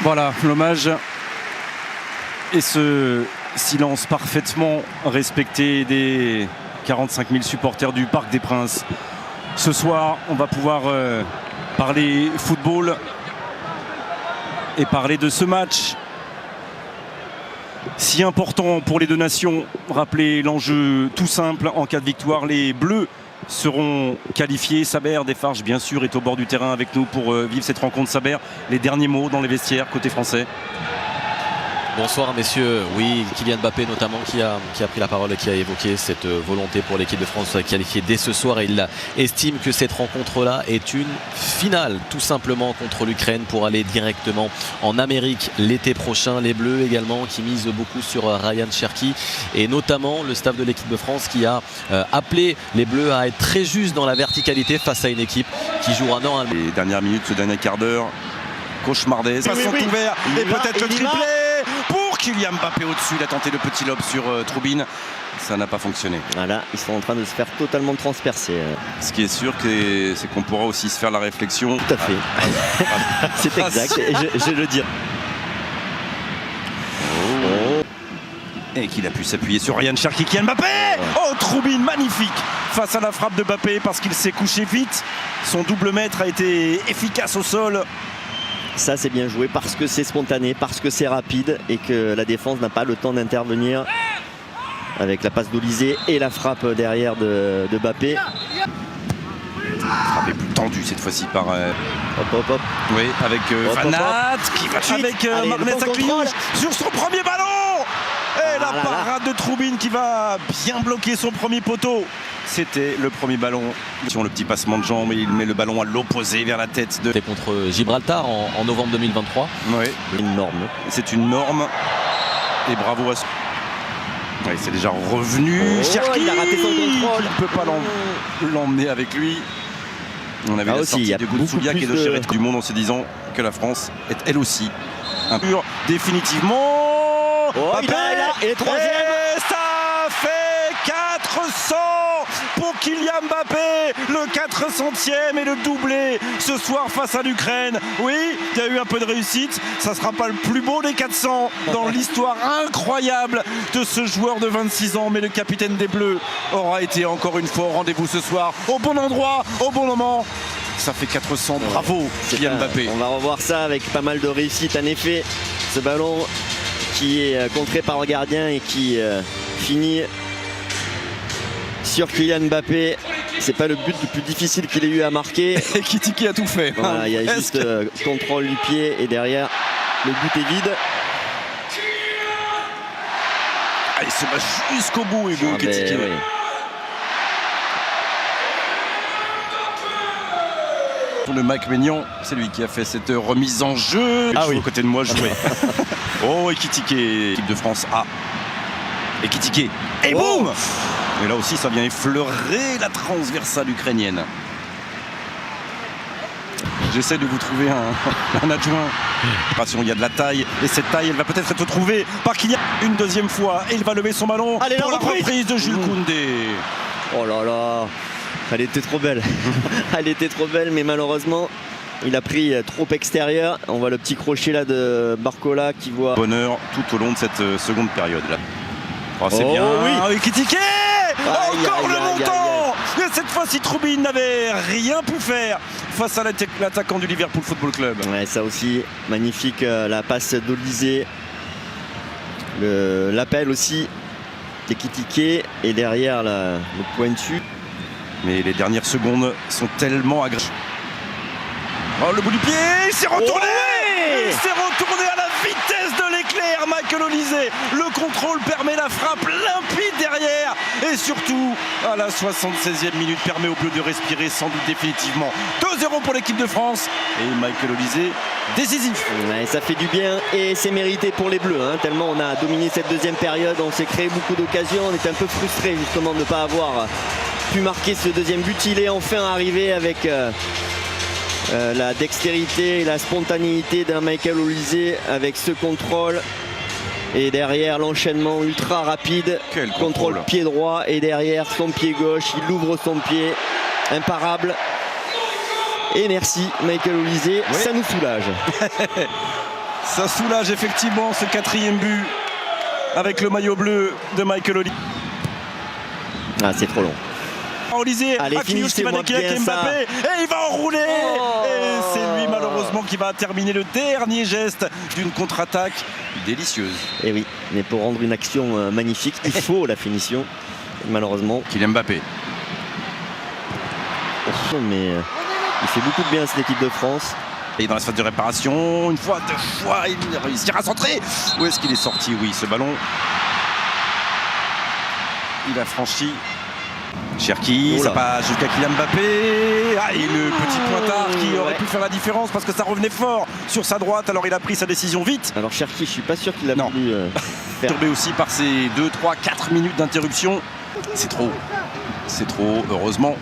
Voilà, l'hommage et ce silence parfaitement respecté des 45 000 supporters du Parc des Princes. Ce soir, on va pouvoir parler football et parler de ce match si important pour les deux nations. Rappeler l'enjeu tout simple: en cas de victoire, les Bleus seront qualifiés. Saber Defarge, bien sûr, est au bord du terrain avec nous pour vivre cette rencontre. Saber, les derniers mots dans les vestiaires côté français. Bonsoir messieurs. Oui, Kylian Mbappé notamment qui a pris la parole et qui a évoqué cette volonté pour l'équipe de France de se qualifier dès ce soir, et il estime que cette rencontre-là est une finale tout simplement contre l'Ukraine pour aller directement en Amérique l'été prochain. Les Bleus également qui misent beaucoup sur Ryan Cherki, et notamment le staff de l'équipe de France qui a appelé les Bleus à être très justes dans la verticalité face à une équipe qui jouera normalement. Les dernières minutes, ce dernier quart d'heure cauchemardesque. Passons ouvert et peut-être le triplé pour Kylian Mbappé au-dessus. Il a tenté le petit lob sur Troubine. Ça n'a pas fonctionné. Voilà, ils sont en train de se faire totalement transpercer. Ce qui est sûr, c'est qu'on pourra aussi se faire la réflexion. Tout à fait. C'est exact, et je le dis. Et qu'il a pu s'appuyer sur Ryan Cherki. Kylian Mbappé. Oh, Troubine, magnifique face à la frappe de Mbappé parce qu'il s'est couché vite. Son double mètre a été efficace au sol. Ça, c'est bien joué parce que c'est spontané, parce que c'est rapide et que la défense n'a pas le temps d'intervenir avec la passe d'Olysée et la frappe derrière de Mbappé. Frappe est plus tendue cette fois-ci par... Hop. Oui, avec Van Aert qui va avec Marnez Akliouche sur son premier ballon. Et la parade de Troubine qui va bien bloquer son premier poteau. C'était le premier ballon. Le petit passement de jambes, il met le ballon à l'opposé vers la tête de... C'était contre Gibraltar en novembre 2023. Oui. Une norme. C'est une norme. Et bravo à... Oui, c'est déjà revenu. Cherki, il a raté son contrôle. Il ne peut pas l'emmener avec lui. On avait la sortie de Goudsouliak et de Chéret du monde en se disant que la France est elle aussi un pur définitivement. Il a, et troisième. Et ça fait 400 pour Kylian Mbappé, le 400e et le doublé ce soir face à l'Ukraine. Oui, il y a eu un peu de réussite. Ça ne sera pas le plus beau des 400 dans l'histoire incroyable de ce joueur de 26 ans. Mais le capitaine des Bleus aura été encore une fois au rendez-vous ce soir, au bon endroit, au bon moment. Ça fait 400, bravo Kylian Mbappé. On va revoir ça avec pas mal de réussite. En effet, ce ballon qui est contré par le gardien et qui finit sur Kylian Mbappé. C'est pas le but le plus difficile qu'il ait eu à marquer. Et Kitiki a tout fait. Voilà, il y a juste contrôle du pied et derrière le but est vide. Il se bat jusqu'au bout, Hugo Kitiki. Oui. Le Mike Maignan, c'est lui qui a fait cette remise en jeu. À côté de moi, jouer. Oh, Ekitike, équipe de France A. Ekitike. Et boum. Et là aussi, ça vient effleurer la transversale ukrainienne. J'essaie de vous trouver un adjoint. Il y a de la taille, et cette taille, elle va peut-être être trouvée par Kylian une deuxième fois. Et il va lever son ballon. Allez, pour la reprise de Jules Koundé. Oh là là. Elle était trop belle. Elle était trop belle, mais malheureusement, il a pris trop extérieur. On voit le petit crochet là de Barcola qui voit... Bonheur tout au long de cette seconde période là. Oh, c'est bien. Oui. Ekitike. Encore le montant. Et cette fois-ci, Troubine n'avait rien pu faire face à l'attaquant du Liverpool Football Club. Ouais, ça aussi, magnifique la passe d'Olysée. L'appel aussi d'Ekitike et derrière le pointu. Mais les dernières secondes sont tellement agréables. Oh, le bout du pied, il s'est retourné. Il s'est retourné à la vitesse de l'éclair, Michael Olysée. Le contrôle permet la frappe limpide derrière. Et surtout, à la 76e minute, permet aux Bleus de respirer sans doute définitivement. 2-0 pour l'équipe de France. Et Michael Olysée, décisif. Ouais, ça fait du bien et c'est mérité pour les Bleus. Tellement on a dominé cette deuxième période. On s'est créé beaucoup d'occasions. On était un peu frustré justement de ne pas avoir pu marquer ce deuxième but. Il est enfin arrivé avec la dextérité et la spontanéité d'un Michael Olysée avec ce contrôle et derrière l'enchaînement ultra rapide. Quel contrôle pied droit et derrière son pied gauche, il ouvre son pied, imparable. Et merci Michael Olysée, ça nous soulage. Ça soulage effectivement ce 4e but avec le maillot bleu de Michael Olise. Ah, c'est trop long. Olise, Allez, Aquilus qui va décaler avec Mbappé et il va enrouler. Et c'est lui malheureusement qui va terminer le dernier geste d'une contre-attaque délicieuse. Et oui, mais pour rendre une action magnifique, il faut la finition. Malheureusement. Kylian Mbappé. Mais il fait beaucoup de bien à cette équipe de France. Et dans la phase de réparation, une fois, 2 fois, il réussira à centrer. Où est-ce qu'il est sorti? Oui, ce ballon. Il a franchi. Cherki, ça passe jusqu'à Kylian Mbappé. Ah, et le petit pointard qui aurait pu faire la différence parce que ça revenait fort sur sa droite. Alors il a pris sa décision vite. Alors Cherki, je suis pas sûr qu'il a voulu faire. Perturbé aussi par ces 2, 3, 4 minutes d'interruption. C'est trop. C'est trop, heureusement.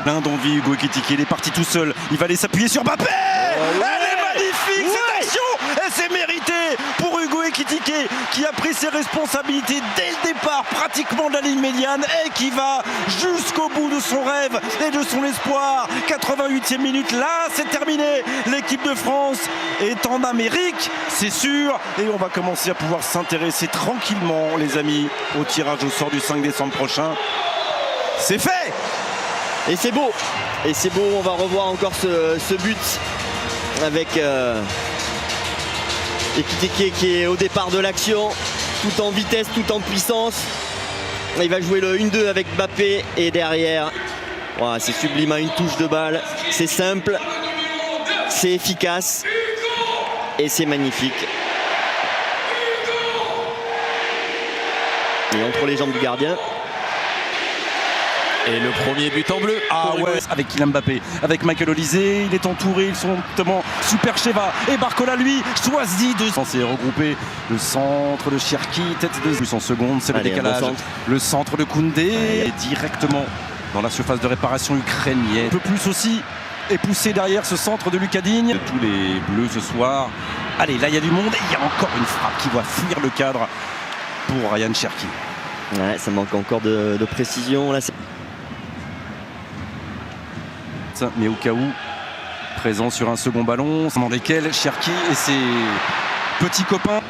Plein d'envie, Hugo Ekitike, il est parti tout seul. Il va aller s'appuyer sur Mbappé. Elle est magnifique cette action. Et c'est mérité pour Hugo Ekitike qui a pris ses responsabilités dès le départ, pratiquement de la ligne médiane, et qui va jusqu'au bout de son rêve et de son espoir. 88e minute, là c'est terminé. L'équipe de France est en Amérique, c'est sûr. Et on va commencer à pouvoir s'intéresser tranquillement, les amis, au tirage au sort du 5 décembre prochain. C'est fait. Et c'est beau. Et c'est beau, on va revoir encore ce but avec Ekitike qui est au départ de l'action, tout en vitesse, tout en puissance. Il va jouer le 1-2 avec Mbappé et derrière, wow, c'est sublime, une touche de balle. C'est simple, c'est efficace et c'est magnifique. Et entre les jambes du gardien. Et le premier but en bleu. Ah ouais, avec Kylian Mbappé, avec Michael Olise, il est entouré, ils sont notamment Supercheva et Barcola lui choisit de censé regrouper le centre de Cherki, tête de plus en seconde, c'est le décalage. Le centre de Koundé est directement dans la surface de réparation ukrainienne. Un peu plus aussi est poussé derrière ce centre de Lucas Digne. Tous les bleus ce soir. Allez, là il y a du monde et il y a encore une frappe qui va fuir le cadre pour Ryan Cherki. Ouais, ça manque encore de précision là. Mais au cas où, présent sur un second ballon, dans lesquels Cherki et ses petits copains.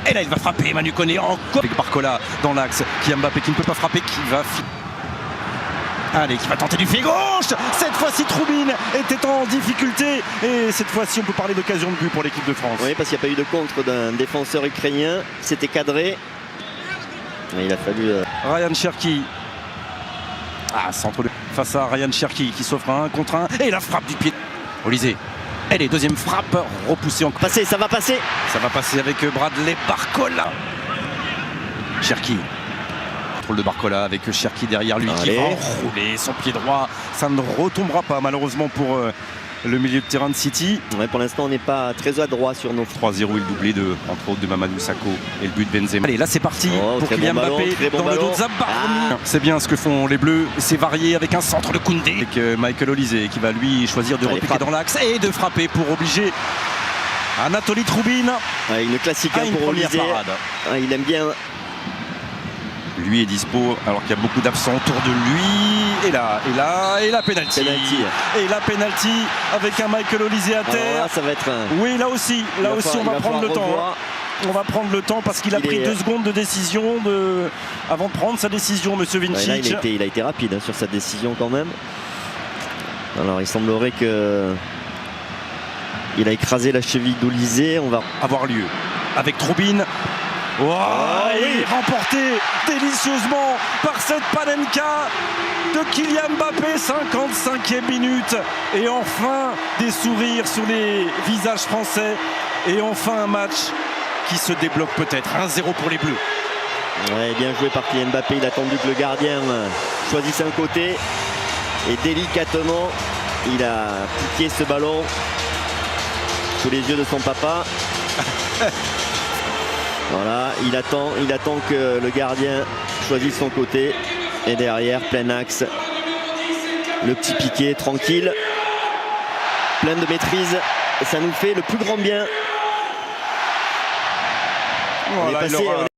Et là il va frapper, Manu Koné encore avec Barcola dans l'axe, qui Mbappé qui ne peut pas frapper, qui va allez, qui va tenter du pied gauche. Cette fois-ci Troubine était en difficulté et cette fois-ci on peut parler d'occasion de but pour l'équipe de France. Oui, parce qu'il n'y a pas eu de contre d'un défenseur ukrainien, c'était cadré. Mais il a fallu Ryan Cherki. Ah, centre de face à Ryan Cherki qui s'offre un 1 contre 1 et la frappe du pied. Olise. Elle est deuxième frappe repoussée en passer, ça va passer. Ça va passer avec Bradley Barcola. Cherki. Contrôle de Barcola avec Cherki derrière lui. Allez. Qui va enrouler son pied droit. Ça ne retombera pas malheureusement pour le milieu de terrain de City. Ouais, pour l'instant on n'est pas très adroit sur nos 3-0 et le doublé de entre autres de Mamadou Sakho et le but de Benzema. Allez, là c'est parti pour Kylian Mbappé dans le dos de Zabaroni. C'est bien ce que font les Bleus, c'est varié avec un centre de Koundé avec Michael Olise qui va lui choisir de repiquer dans l'axe et de frapper pour obliger Anatoly Troubine. Ouais, une classique pour Olise. Il aime bien. Lui est dispo alors qu'il y a beaucoup d'absents autour de lui. Et la pénalty. Et la pénalty avec un Michael Olise à terre. Là, ça va être un... Oui, là aussi on va prendre le temps. On va prendre le temps parce qu'il a pris 2 secondes de décision avant de prendre sa décision, monsieur Vincic. Ouais, là, il a été rapide sur sa décision quand même. Alors il semblerait que il a écrasé la cheville d'Olise. On va avoir lieu avec Troubine. Oh, oui. Remporté délicieusement par cette Panenka de Kylian Mbappé, 55e minute. Et enfin des sourires sur les visages français. Et enfin un match qui se débloque peut-être. 1-0 pour les Bleus. Ouais, bien joué par Kylian Mbappé. Il a attendu que le gardien choisisse un côté. Et délicatement, il a piqué ce ballon sous les yeux de son papa. Voilà, il attend que le gardien choisisse son côté. Et derrière, plein axe. Le petit piqué, tranquille. Plein de maîtrise. Et ça nous fait le plus grand bien. Voilà,